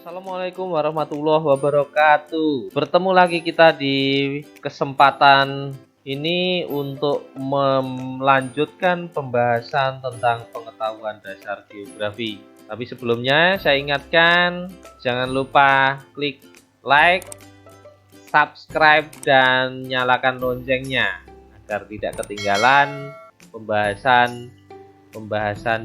Assalamualaikum warahmatullahi wabarakatuh. Bertemu lagi kita di kesempatan ini untuk melanjutkan pembahasan tentang pengetahuan dasar geografi. Tapi sebelumnya saya ingatkan, jangan lupa klik like, subscribe, dan nyalakan loncengnya agar tidak ketinggalan pembahasan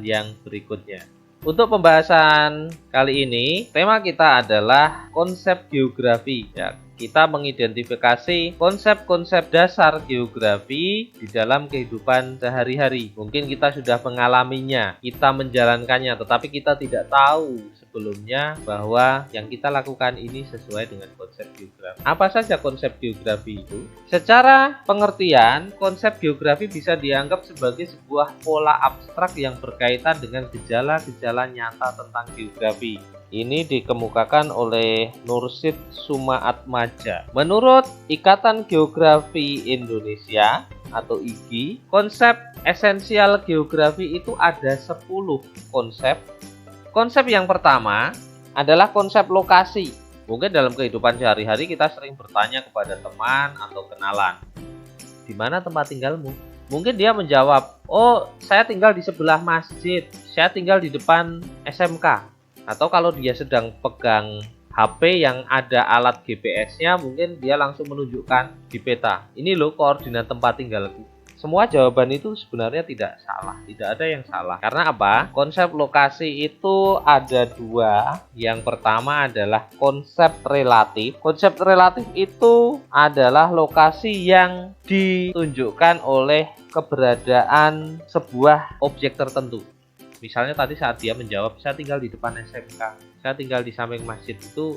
yang berikutnya. Untuk pembahasan kali ini, tema kita adalah konsep geografi. Ya, kita mengidentifikasi konsep-konsep dasar geografi di dalam kehidupan sehari-hari. Mungkin kita sudah mengalaminya, kita menjalankannya, tetapi kita tidak tahu sebelumnya bahwa yang kita lakukan ini sesuai dengan konsep geografi. Apa saja konsep geografi itu? Secara pengertian, konsep geografi bisa dianggap sebagai sebuah pola abstrak yang berkaitan dengan gejala-gejala nyata tentang geografi. Ini dikemukakan oleh Nursid Sumaatmadja. Menurut Ikatan Geografi Indonesia atau IGI, konsep esensial geografi itu ada 10 konsep. Konsep yang pertama adalah konsep lokasi. Mungkin dalam kehidupan sehari-hari kita sering bertanya kepada teman atau kenalan, di mana tempat tinggalmu? Mungkin dia menjawab, oh saya tinggal di sebelah masjid, saya tinggal di depan SMK. Atau kalau dia sedang pegang HP yang ada alat GPS-nya, mungkin dia langsung menunjukkan di peta, ini loh koordinat tempat tinggalku. Semua jawaban itu sebenarnya tidak salah, tidak ada yang salah. Karena apa? Konsep lokasi itu ada dua. Yang pertama adalah konsep relatif. Konsep relatif itu adalah lokasi yang ditunjukkan oleh keberadaan sebuah objek tertentu. Misalnya tadi saat dia menjawab, saya tinggal di depan SMK, saya tinggal di samping masjid, itu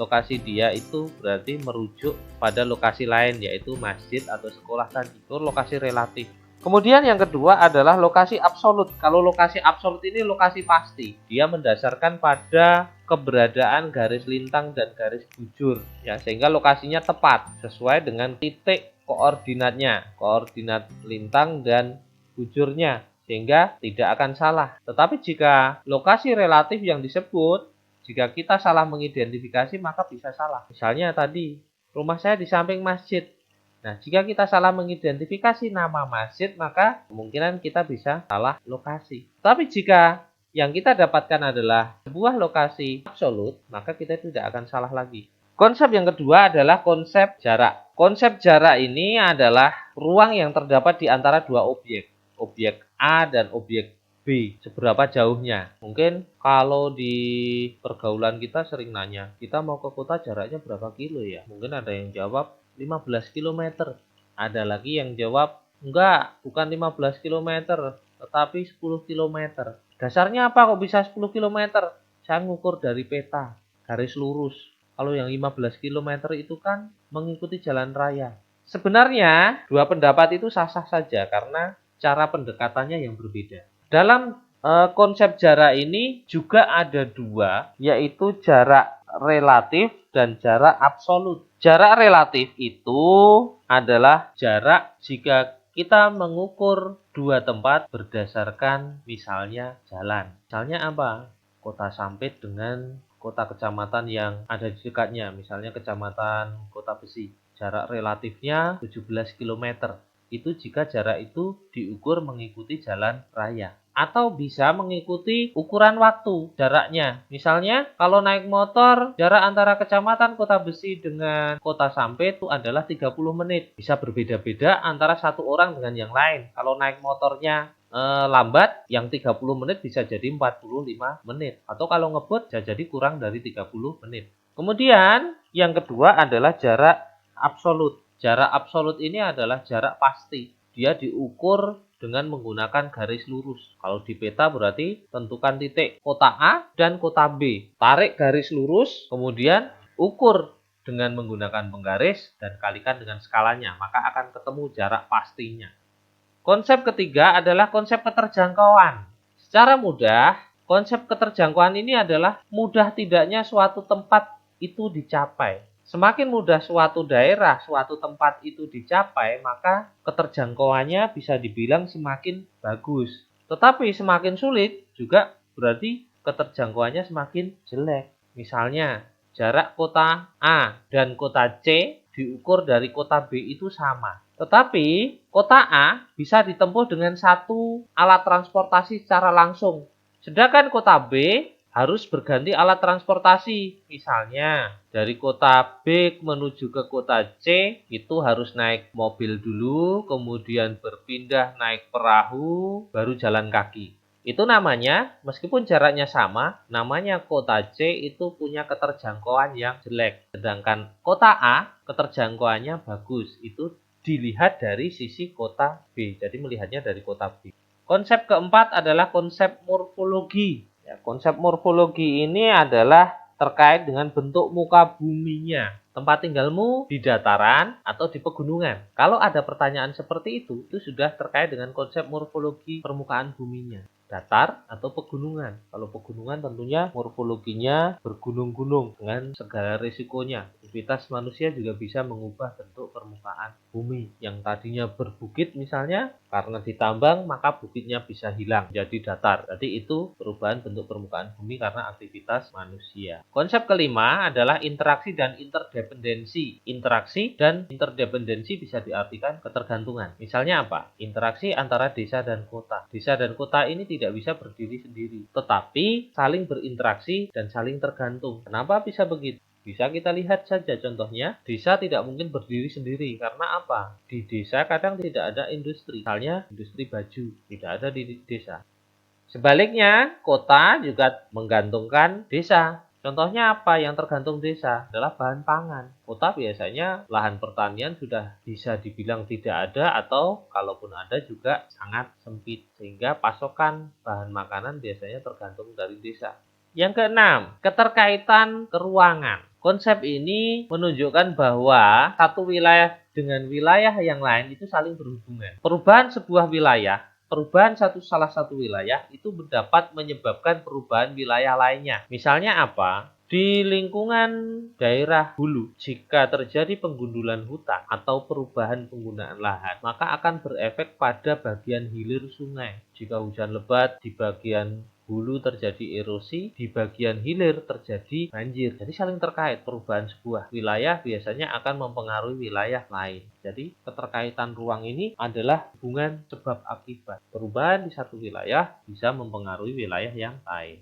lokasi dia itu berarti merujuk pada lokasi lain, yaitu masjid atau sekolah tadi. Itu lokasi relatif. Kemudian yang kedua adalah lokasi absolut. Kalau lokasi absolut ini lokasi pasti. Dia mendasarkan pada keberadaan garis lintang dan garis bujur, ya, sehingga lokasinya tepat sesuai dengan titik koordinatnya, koordinat lintang dan bujurnya, sehingga tidak akan salah. Tetapi jika lokasi relatif yang disebut, jika kita salah mengidentifikasi maka bisa salah. Misalnya tadi, rumah saya di samping masjid. Nah, jika kita salah mengidentifikasi nama masjid, maka kemungkinan kita bisa salah lokasi. Tapi jika yang kita dapatkan adalah sebuah lokasi absolut, maka kita tidak akan salah lagi. Konsep yang kedua adalah konsep jarak. Konsep jarak ini adalah ruang yang terdapat di antara dua objek A dan objek B, seberapa jauhnya. Mungkin kalau di pergaulan kita sering nanya, kita mau ke kota jaraknya berapa kilo ya? Mungkin ada yang jawab 15 km. Ada lagi yang jawab, enggak, bukan 15 km, tetapi 10 km. Dasarnya apa kok bisa 10 km? Saya ngukur dari peta, garis lurus. Kalau yang 15 km itu kan mengikuti jalan raya. Sebenarnya dua pendapat itu sah-sah saja karena cara pendekatannya yang berbeda. Dalam konsep jarak ini juga ada dua, yaitu jarak relatif dan jarak absolut. Jarak relatif itu adalah jarak jika kita mengukur dua tempat berdasarkan misalnya jalan. Misalnya apa? Kota Sampit dengan kota kecamatan yang ada di dekatnya, misalnya kecamatan Kota Besi. Jarak relatifnya 17 km. Itu jika jarak itu diukur mengikuti jalan raya. Atau bisa mengikuti ukuran waktu jaraknya. Misalnya kalau naik motor, jarak antara kecamatan Kota Besi dengan Kota Sampit itu adalah 30 menit. Bisa berbeda-beda antara satu orang dengan yang lain. Kalau naik motornya lambat, yang 30 menit bisa jadi 45 menit. Atau kalau ngebut bisa jadi kurang dari 30 menit. Kemudian yang kedua adalah jarak absolut. Jarak absolut ini adalah jarak pasti. Dia diukur dengan menggunakan garis lurus. Kalau di peta berarti tentukan titik kota A dan kota B. Tarik garis lurus, kemudian ukur dengan menggunakan penggaris dan kalikan dengan skalanya. Maka akan ketemu jarak pastinya. Konsep ketiga adalah konsep keterjangkauan. Secara mudah, konsep keterjangkauan ini adalah mudah tidaknya suatu tempat itu dicapai. Semakin mudah suatu daerah, suatu tempat itu dicapai, maka keterjangkauannya bisa dibilang semakin bagus. Tetapi semakin sulit juga berarti keterjangkauannya semakin jelek. Misalnya, jarak kota A dan kota C diukur dari kota B itu sama. Tetapi, kota A bisa ditempuh dengan satu alat transportasi secara langsung. Sedangkan kota B harus berganti alat transportasi. Misalnya, dari kota B menuju ke kota C itu harus naik mobil dulu, kemudian berpindah naik perahu, baru jalan kaki. Itu namanya, meskipun jaraknya sama, namanya kota C itu punya keterjangkauan yang jelek. Sedangkan kota A, keterjangkauannya bagus. Itu dilihat dari sisi kota B. Jadi melihatnya dari kota B. Konsep keempat adalah konsep morfologi. Ya, konsep morfologi ini adalah terkait dengan bentuk muka buminya. Tempat tinggalmu di dataran atau di pegunungan. Kalau ada pertanyaan seperti itu sudah terkait dengan konsep morfologi permukaan buminya. Datar atau pegunungan. Kalau pegunungan tentunya morfologinya bergunung-gunung dengan segala risikonya. Aktivitas manusia juga bisa mengubah bentuk permukaan bumi. Yang tadinya berbukit misalnya, karena ditambang maka bukitnya bisa hilang jadi datar. Jadi itu perubahan bentuk permukaan bumi karena aktivitas manusia. Konsep kelima adalah interaksi dan interdependensi. Interaksi dan interdependensi bisa diartikan ketergantungan. Misalnya apa? Interaksi antara desa dan kota. Desa dan kota ini tidak bisa berdiri sendiri, tetapi saling berinteraksi dan saling tergantung. Kenapa bisa begitu? Bisa kita lihat saja contohnya, desa tidak mungkin berdiri sendiri. Karena apa? Di desa kadang tidak ada industri. Misalnya industri baju, tidak ada di desa. Sebaliknya, kota juga menggantungkan desa. Contohnya apa yang tergantung desa adalah bahan pangan. Kota biasanya lahan pertanian sudah bisa dibilang tidak ada atau kalaupun ada juga sangat sempit. Sehingga pasokan bahan makanan biasanya tergantung dari desa. Yang keenam, keterkaitan keruangan. Konsep ini menunjukkan bahwa satu wilayah dengan wilayah yang lain itu saling berhubungan. Perubahan salah satu wilayah itu dapat menyebabkan perubahan wilayah lainnya. Misalnya apa? Di lingkungan daerah hulu, jika terjadi penggundulan hutan atau perubahan penggunaan lahan, maka akan berefek pada bagian hilir sungai. Jika hujan lebat di bagian hulu terjadi erosi, di bagian hilir terjadi banjir. Jadi saling terkait. Perubahan sebuah wilayah biasanya akan mempengaruhi wilayah lain. Jadi keterkaitan ruang ini adalah hubungan sebab akibat. Perubahan di satu wilayah bisa mempengaruhi wilayah yang lain.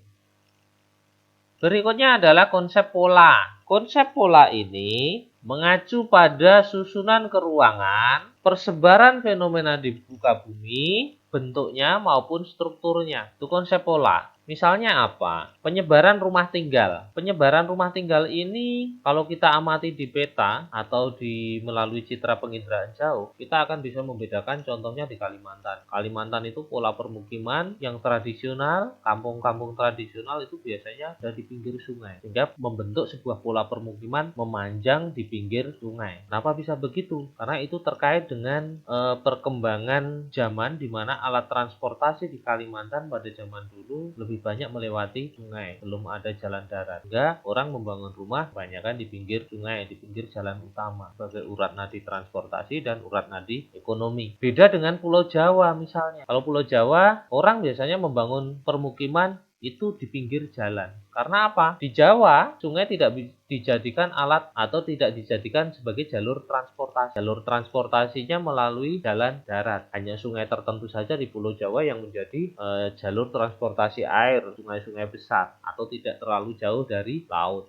Berikutnya adalah konsep pola. Konsep pola ini mengacu pada susunan keruangan, persebaran fenomena di muka bumi, bentuknya maupun strukturnya. Itu konsep pola. Misalnya apa? Penyebaran rumah tinggal. Penyebaran rumah tinggal ini kalau kita amati di peta atau melalui citra penginderaan jauh, kita akan bisa membedakan contohnya di Kalimantan. Kalimantan itu pola permukiman yang tradisional, kampung-kampung tradisional itu biasanya ada di pinggir sungai. Sehingga membentuk sebuah pola permukiman memanjang di pinggir sungai. Kenapa bisa begitu? Karena itu terkait dengan perkembangan zaman di mana alat transportasi di Kalimantan pada zaman dulu lebih banyak melewati sungai, belum ada jalan darat. Sehingga orang membangun rumah kebanyakan di pinggir sungai, di pinggir jalan utama sebagai urat nadi transportasi dan urat nadi ekonomi. Beda dengan Pulau Jawa misalnya. Kalau Pulau Jawa, orang biasanya membangun permukiman itu di pinggir jalan. Karena apa? Di Jawa, sungai tidak dijadikan alat atau tidak dijadikan sebagai jalur transportasi. Jalur transportasinya melalui jalan darat. Hanya sungai tertentu saja di Pulau Jawa yang menjadi jalur transportasi air, sungai-sungai besar atau tidak terlalu jauh dari laut.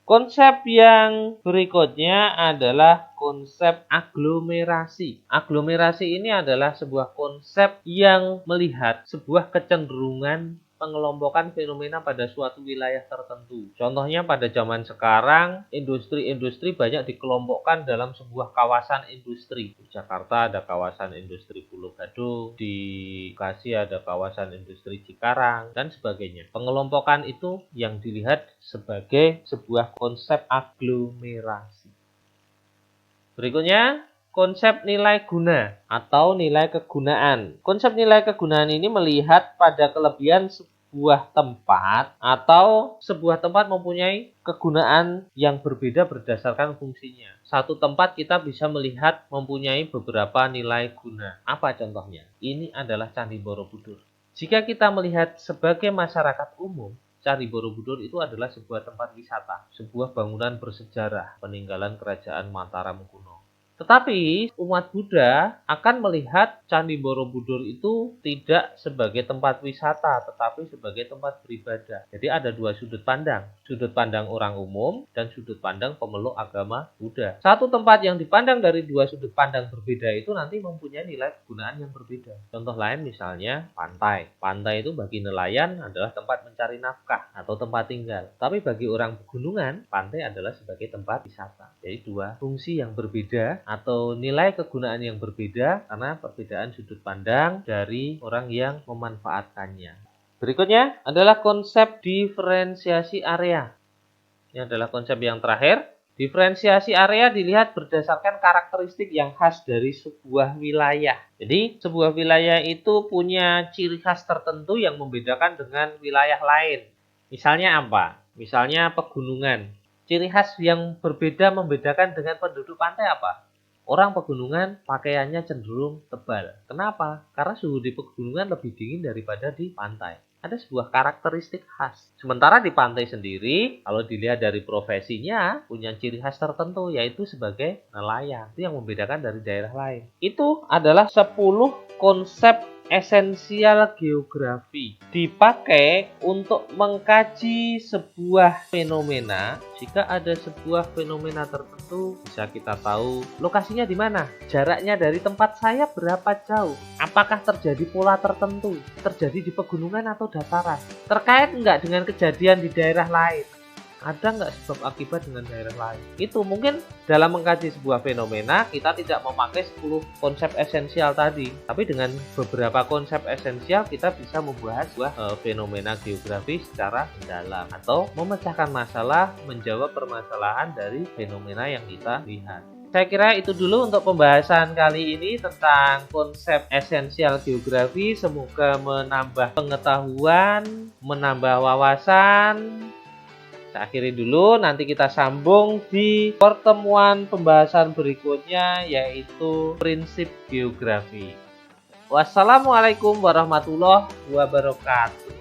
Konsep yang berikutnya adalah konsep aglomerasi. Aglomerasi ini adalah sebuah konsep yang melihat sebuah kecenderungan pengelompokan fenomena pada suatu wilayah tertentu. Contohnya pada zaman sekarang, industri-industri banyak dikelompokkan dalam sebuah kawasan industri. Di Jakarta ada kawasan industri Pulau Gadung, di Bekasi ada kawasan industri Cikarang, dan sebagainya. Pengelompokan itu yang dilihat sebagai sebuah konsep aglomerasi. Berikutnya, konsep nilai guna atau nilai kegunaan. Konsep nilai kegunaan ini melihat pada kelebihan sebuah tempat atau sebuah tempat mempunyai kegunaan yang berbeda berdasarkan fungsinya. Satu tempat kita bisa melihat mempunyai beberapa nilai guna. Apa contohnya? Ini adalah Candi Borobudur. Jika kita melihat sebagai masyarakat umum, Candi Borobudur itu adalah sebuah tempat wisata, sebuah bangunan bersejarah peninggalan kerajaan Mataram kuno. Tetapi umat Buddha akan melihat Candi Borobudur itu tidak sebagai tempat wisata, tetapi sebagai tempat beribadah. Jadi ada dua sudut pandang orang umum dan sudut pandang pemeluk agama Buddha. Satu tempat yang dipandang dari dua sudut pandang berbeda itu nanti mempunyai nilai kegunaan yang berbeda. Contoh lain misalnya pantai. Pantai itu bagi nelayan adalah tempat mencari nafkah atau tempat tinggal. Tapi bagi orang pegunungan, pantai adalah sebagai tempat wisata. Jadi dua fungsi yang berbeda atau nilai kegunaan yang berbeda karena perbedaan sudut pandang dari orang yang memanfaatkannya. Berikutnya adalah konsep diferensiasi area. Ini adalah konsep yang terakhir. Diferensiasi area dilihat berdasarkan karakteristik yang khas dari sebuah wilayah. Jadi sebuah wilayah itu punya ciri khas tertentu yang membedakan dengan wilayah lain. Misalnya apa? Misalnya pegunungan. Ciri khas yang berbeda membedakan dengan penduduk pantai apa? Orang pegunungan pakaiannya cenderung tebal. Kenapa? Karena suhu di pegunungan lebih dingin daripada di pantai. Ada sebuah karakteristik khas. Sementara di pantai sendiri, kalau dilihat dari profesinya, punya ciri khas tertentu, yaitu sebagai nelayan. Itu yang membedakan dari daerah lain. Itu adalah 10 konsep esensial geografi. Dipakai untuk mengkaji sebuah fenomena. Jika ada sebuah fenomena tertentu, bisa kita tahu lokasinya di mana, jaraknya dari tempat saya berapa jauh, apakah terjadi pola tertentu, terjadi di pegunungan atau dataran, terkait enggak dengan kejadian di daerah lain, ada nggak sebab akibat dengan daerah lain. Itu mungkin dalam mengkaji sebuah fenomena kita tidak memakai 10 konsep esensial tadi, tapi dengan beberapa konsep esensial kita bisa membahas sebuah fenomena geografi secara mendalam atau memecahkan masalah, menjawab permasalahan dari fenomena yang kita lihat. Saya kira itu dulu untuk pembahasan kali ini tentang konsep esensial geografi. Semoga menambah pengetahuan, menambah wawasan. Saya akhiri dulu, nanti kita sambung di pertemuan pembahasan berikutnya, yaitu prinsip geografi. Wassalamualaikum warahmatullahi wabarakatuh.